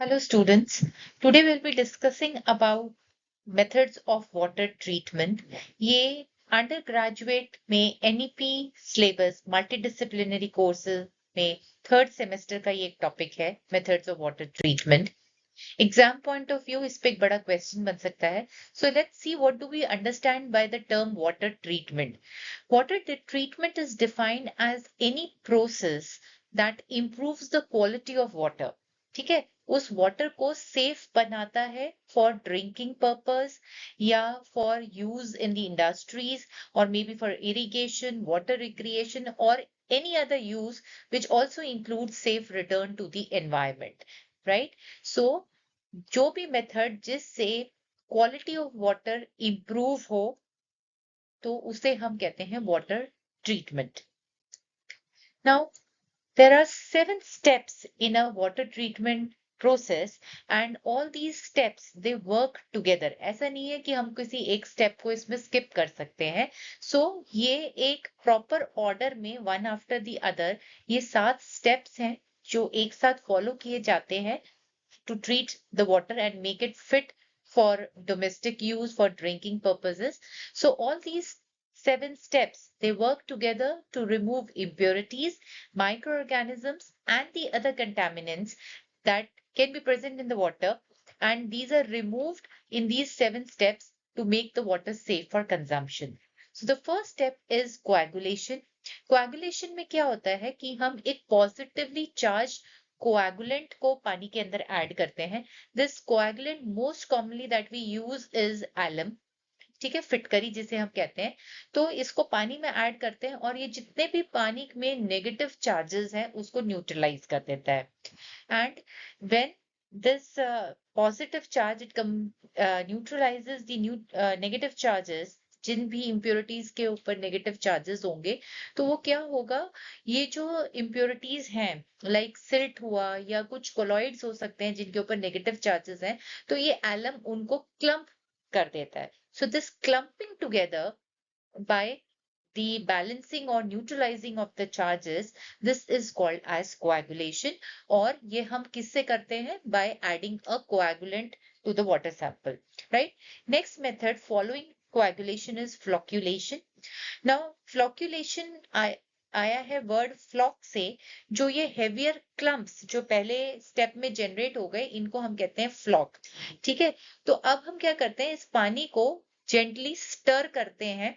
Hello students. Today we'll be discussing about methods of water treatment. ये undergraduate में NEP syllabus multidisciplinary courses में third semester का ये एक टॉपिक है methods of water treatment. Exam point of view इस पे एक बड़ा क्वेश्चन बन सकता है. So let's see what do we understand by the term water treatment. Water treatment is defined as any process that improves the quality of water. ठीक है, उस वाटर को सेफ बनाता है फॉर ड्रिंकिंग पर्पस या for use in the industries और may be for irrigation, water recreation और any other use which also includes safe return to the environment, right? So जो भी मेथड जिससे क्वालिटी ऑफ वाटर इंप्रूव हो तो उसे हम कहते हैं water treatment. Now there are 7 steps in a water treatment process and all these steps they work together. ऐसा नहीं है कि हम किसी एक स्टेप को इसमें स्किप कर सकते हैं. सो ये एक प्रॉपर ऑर्डर में वन आफ्टर द अदर ये 7 स्टेप्स हैं जो एक साथ फॉलो किए जाते हैं to treat the water and make it fit for domestic use for drinking purposes. So all these 7 steps they work together to remove impurities, microorganisms and the other contaminants that can be present in the water, and these are removed in these 7 steps to make the water safe for consumption. So the first step is coagulation. Coagulation में क्या होता है कि हम एक positively charged coagulant को पानी के अंदर ऐड करते हैं. This coagulant most commonly that we use is alum. ठीक है, फिटकरी जिसे हम कहते हैं. तो इसको पानी में ऐड करते हैं और ये जितने भी पानी में नेगेटिव चार्जेस हैं उसको न्यूट्रलाइज कर देता है. And when this positive charge it neutralizes the negative charges. जिन भी impurities के ऊपर नेगेटिव चार्जेस होंगे तो वो क्या होगा, ये जो impurities हैं लाइक सिल्ट हुआ या कुछ कोलॉइड्स हो सकते हैं जिनके ऊपर नेगेटिव चार्जेस हैं, तो ये एलम उनको क्लम्प कर देता है. So this clumping together by the balancing or neutralizing of the charges, this is called as coagulation. और ये हम किससे करते हैं, by adding a coagulant to the water sample, right? Next method following coagulation is flocculation. Now flocculation आया है word flock से. जो ये हेवियर क्लम्प्स जो पहले स्टेप में जनरेट हो गए इनको हम कहते हैं फ्लॉक. ठीक है, तो अब हम क्या करते हैं, इस पानी को जेंटली स्टर करते हैं.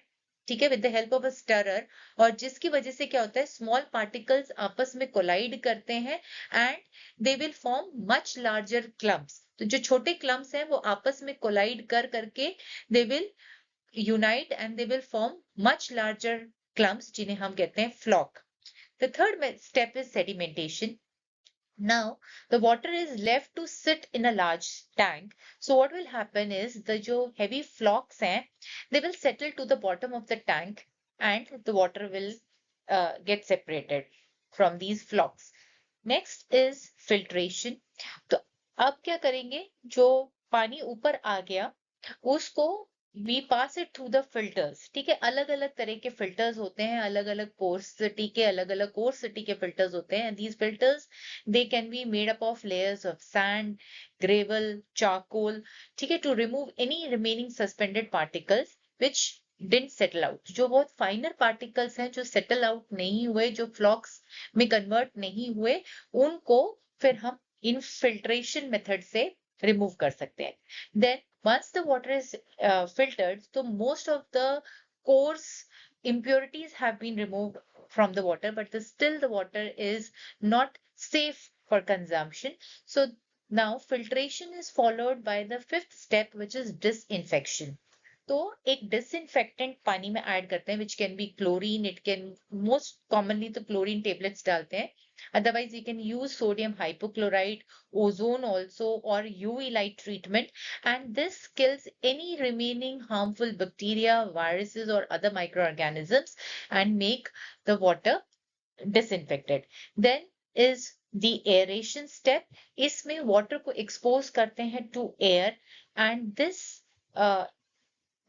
ठीक है, with the help of a stirrer. और जिसकी वजह से क्या होता है, स्मॉल पार्टिकल्स आपस में कोलाइड करते हैं and they will form much larger clumps. तो जो छोटे क्लम्प्स हैं वो आपस में कोलाइड कर करके they will unite and they will form much larger clumps जिन्हें हम कहते हैं flock. The third step is sedimentation. Now the water is left to sit in a large tank. So what will happen is the जो heavy flocks हैं they will settle to the bottom of the tank and the water will get separated from these flocks. Next is filtration. तो अब क्या करेंगे, जो पानी ऊपर आ गया उसको we pass it through the filters. ठीक है, अलग अलग तरह के फिल्टर्स होते हैं, अलग अलग पोर्सिटी के, अलग अलग कोर्सिटी के फिल्टर्स होते हैं. these filters they can be made up of layers of sand, gravel, charcoal. ठीक है, to remove any remaining suspended particles which didn't settle out. जो बहुत फाइनर पार्टिकल्स हैं जो सेटल आउट नहीं हुए, जो फ्लॉक्स में कन्वर्ट नहीं हुए, उनको फिर हम इन फिल्ट्रेशन मेथड से रिमूव कर सकते हैं. Then once the water is filtered, so most of the coarse impurities have been removed from the water, but still the water is not safe for consumption. So now filtration is followed by the fifth step, which is disinfection. तो एक disinfectant पानी में add करते हैं which can be chlorine. It can most commonly तो chlorine tablets डालते हैं. Otherwise, you can use sodium hypochlorite, ozone also, or UV light treatment. And this kills any remaining harmful bacteria, viruses, or other microorganisms and make the water disinfected. Then is the aeration step. इसमें water को expose करते हैं to air and this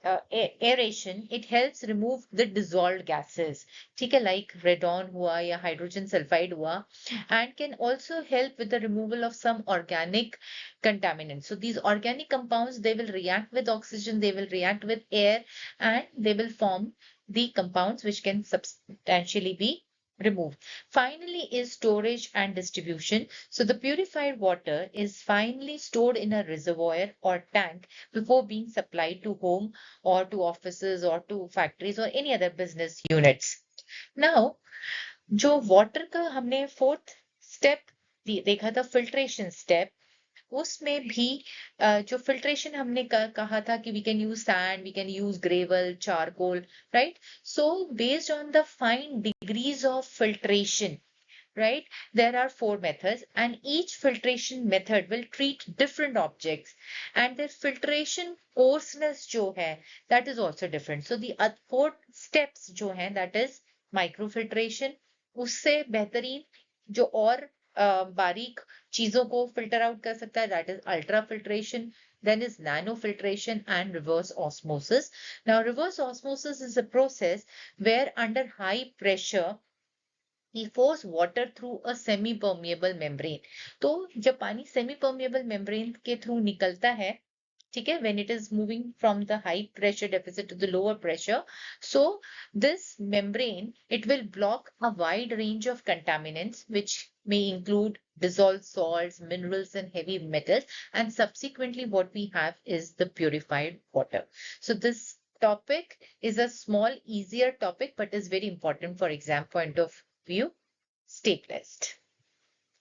aeration, it helps remove the dissolved gases, ठीक है, like radon हुआ या hydrogen sulfide हुआ, and can also help with the removal of some organic contaminants. So these organic compounds, they will react with oxygen, they will react with air, and they will form the compounds which can substantially be removed. Finally is storage and distribution. So the purified water is finally stored in a reservoir or tank before being supplied to home or to offices or to factories or any other business units. Now, जो water का हमने fourth step देखा था, filtration step, उसमें भी जो filtration हमने कहा था कि we can use sand, we can use gravel, charcoal, right? So based on the fine degrees of filtration, right, there are 4 methods, and each filtration method will treat different objects, and their filtration coarseness jo hai, that is also different. So the 4 steps jo hai, that is microfiltration, usse behtareen jo aur बारीक चीजों को filter out कर सकता है, that is ultrafiltration. Then is nanofiltration and reverse osmosis. Now reverse osmosis is a process where under high pressure he force water through a semi permeable membrane. तो जब पानी semi permeable membrane के through निकलता है, ठीक है, when it is moving from the high pressure deficit to the lower pressure, so this membrane, it will block a wide range of contaminants which may include dissolved salts, minerals, and heavy metals, and subsequently what we have is the purified water. So this topic is a small easier topic but is very important for exam point of view. Stay blessed.